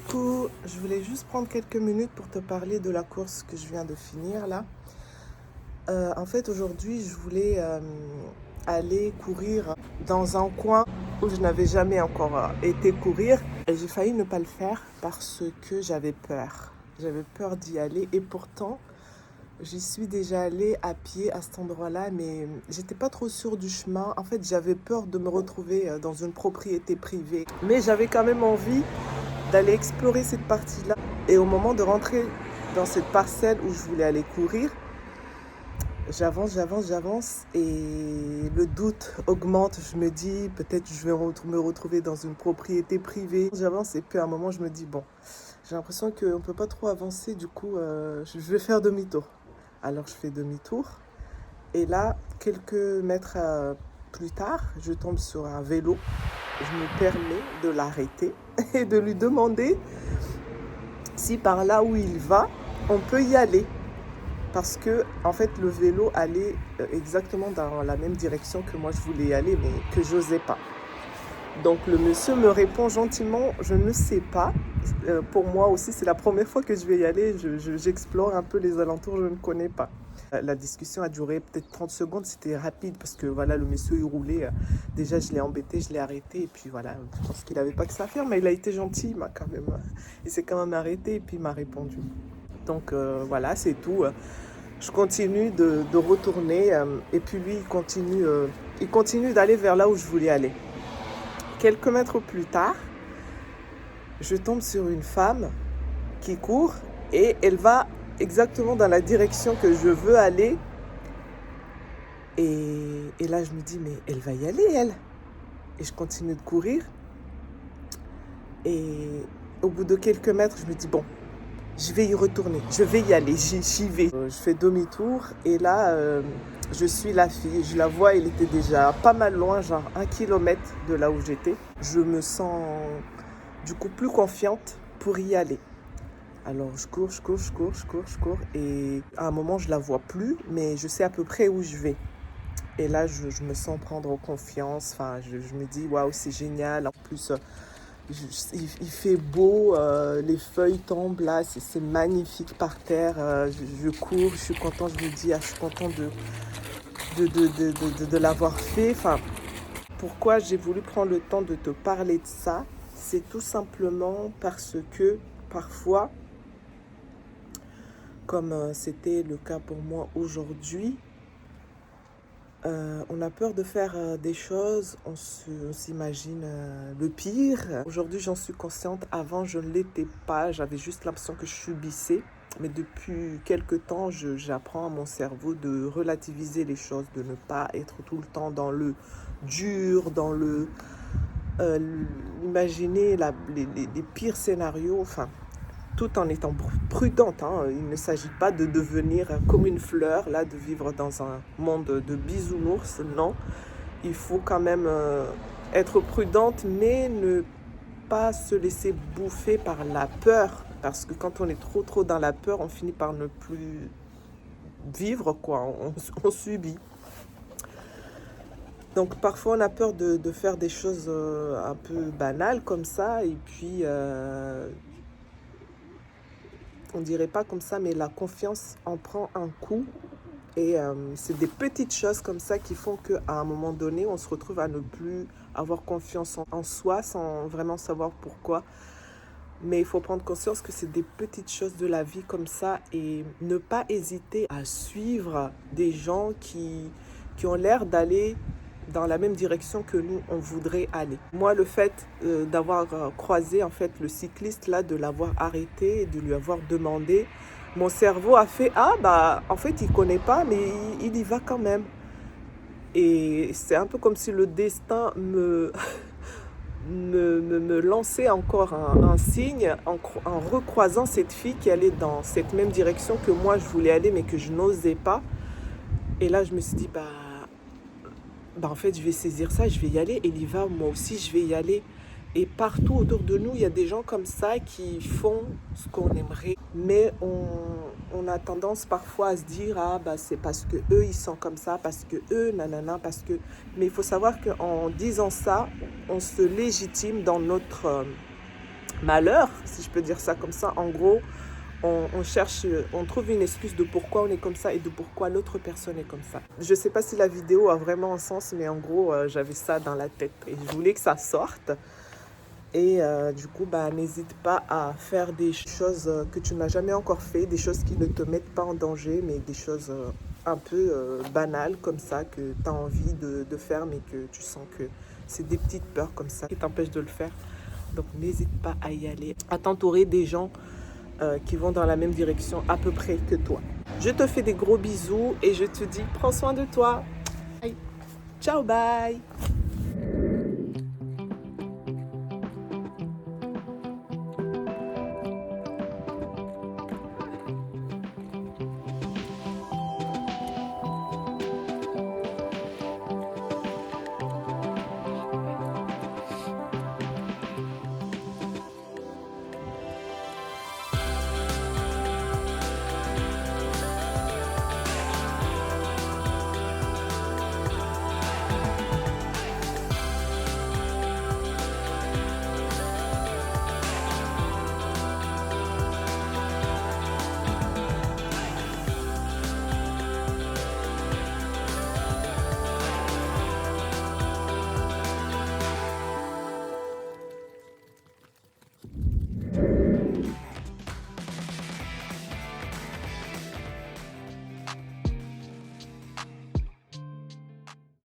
Coucou, je voulais juste prendre quelques minutes pour te parler de la course que je viens de finir là. En fait, aujourd'hui, je voulais aller courir dans un coin où je n'avais jamais encore été courir. Et j'ai failli ne pas le faire parce que j'avais peur. J'avais peur d'y aller et pourtant, j'y suis déjà allée à pied à cet endroit-là, mais j'étais pas trop sûre du chemin. En fait, j'avais peur de me retrouver dans une propriété privée. Mais j'avais quand même envie d'aller explorer cette partie-là. Et au moment de rentrer dans cette parcelle où je voulais aller courir, j'avance et le doute augmente. Je me dis peut-être je vais me retrouver dans une propriété privée. J'avance et puis à un moment je me dis bon, j'ai l'impression qu'on ne peut pas trop avancer, du coup je vais faire demi-tour. Alors je fais demi-tour et là, quelques mètres plus tard, je tombe sur un vélo. Je me permets de l'arrêter et de lui demander si par là où il va, on peut y aller. Parce que, en fait, le vélo allait exactement dans la même direction que moi je voulais y aller, mais que j'osais pas. Donc le monsieur me répond gentiment, je ne sais pas. Pour moi aussi, c'est la première fois que je vais y aller. J'explore un peu les alentours, je ne connais pas. La discussion a duré peut-être 30 secondes, c'était rapide parce que voilà, le monsieur il roulait. Déjà, je l'ai embêté, je l'ai arrêté et puis voilà, je pense qu'il n'avait pas que ça à faire, mais il a été gentil, il s'est quand même arrêté et puis il m'a répondu. Donc voilà, c'est tout. Je continue de retourner et puis lui, il continue d'aller vers là où je voulais aller. Quelques mètres plus tard, je tombe sur une femme qui court et elle va exactement dans la direction que je veux aller. Et là, je me dis, mais elle va y aller, elle. Et je continue de courir. Et au bout de quelques mètres, je me dis, bon, je vais y retourner, je vais y aller, j'y vais. Je fais demi-tour et là, je suis la fille. Je la vois, elle était déjà pas mal loin, genre 1 kilomètre de là où j'étais. Je me sens du coup plus confiante pour y aller. Alors je cours et à un moment je la vois plus, mais je sais à peu près où je vais. Et là je me sens prendre confiance, enfin je me dis waouh c'est génial, en plus il fait beau, les feuilles tombent là, c'est magnifique par terre, je cours, je suis contente, je me dis je suis contente de l'avoir fait. Enfin, pourquoi j'ai voulu prendre le temps de te parler de ça, c'est tout simplement parce que parfois, comme c'était le cas pour moi aujourd'hui, on a peur de faire des choses, on s'imagine le pire. Aujourd'hui, j'en suis consciente. Avant, je ne l'étais pas. J'avais juste l'impression que je subissais. Mais depuis quelques temps, j'apprends à mon cerveau de relativiser les choses, de ne pas être tout le temps dans le dur, dans le... imaginer les pires scénarios. Enfin, tout en étant prudente. Il ne s'agit pas de devenir comme une fleur, là, de vivre dans un monde de bisounours. Non, il faut quand même être prudente, mais ne pas se laisser bouffer par la peur. Parce que quand on est trop dans la peur, on finit par ne plus vivre, quoi. On subit. Donc parfois on a peur de faire des choses un peu banales comme ça, et puis on dirait pas comme ça, mais la confiance en prend un coup. Et c'est des petites choses comme ça qui font qu'à un moment donné, on se retrouve à ne plus avoir confiance en soi sans vraiment savoir pourquoi. Mais il faut prendre conscience que c'est des petites choses de la vie comme ça et ne pas hésiter à suivre des gens qui ont l'air d'aller dans la même direction que nous, on voudrait aller. Moi, le fait d'avoir croisé en fait le cycliste là, de l'avoir arrêté et de lui avoir demandé, mon cerveau a fait ah bah en fait il connaît pas mais il y va quand même. Et c'est un peu comme si le destin me lançait encore un signe en recroisant cette fille qui allait dans cette même direction que moi je voulais aller mais que je n'osais pas. Et là je me suis dit en fait, je vais saisir ça, je vais y aller. Elle y va, moi aussi, je vais y aller. Et partout autour de nous, il y a des gens comme ça qui font ce qu'on aimerait. Mais on a tendance parfois à se dire, c'est parce que eux ils sont comme ça, parce que eux, nanana, parce que... Mais il faut savoir qu'en disant ça, on se légitime dans malheur, si je peux dire ça comme ça. En gros, on cherche, on trouve une excuse de pourquoi on est comme ça et de pourquoi l'autre personne est comme ça. Je sais pas si la vidéo a vraiment un sens, mais en gros, j'avais ça dans la tête et je voulais que ça sorte. Et du coup, bah, n'hésite pas à faire des choses que tu n'as jamais encore fait, des choses qui ne te mettent pas en danger, mais des choses un peu banales comme ça, que tu as envie de faire, mais que tu sens que c'est des petites peurs comme ça qui t'empêchent de le faire. Donc n'hésite pas à y aller, à t'entourer des gens qui vont dans la même direction à peu près que toi. Je te fais des gros bisous et je te dis prends soin de toi. Bye. Ciao, bye.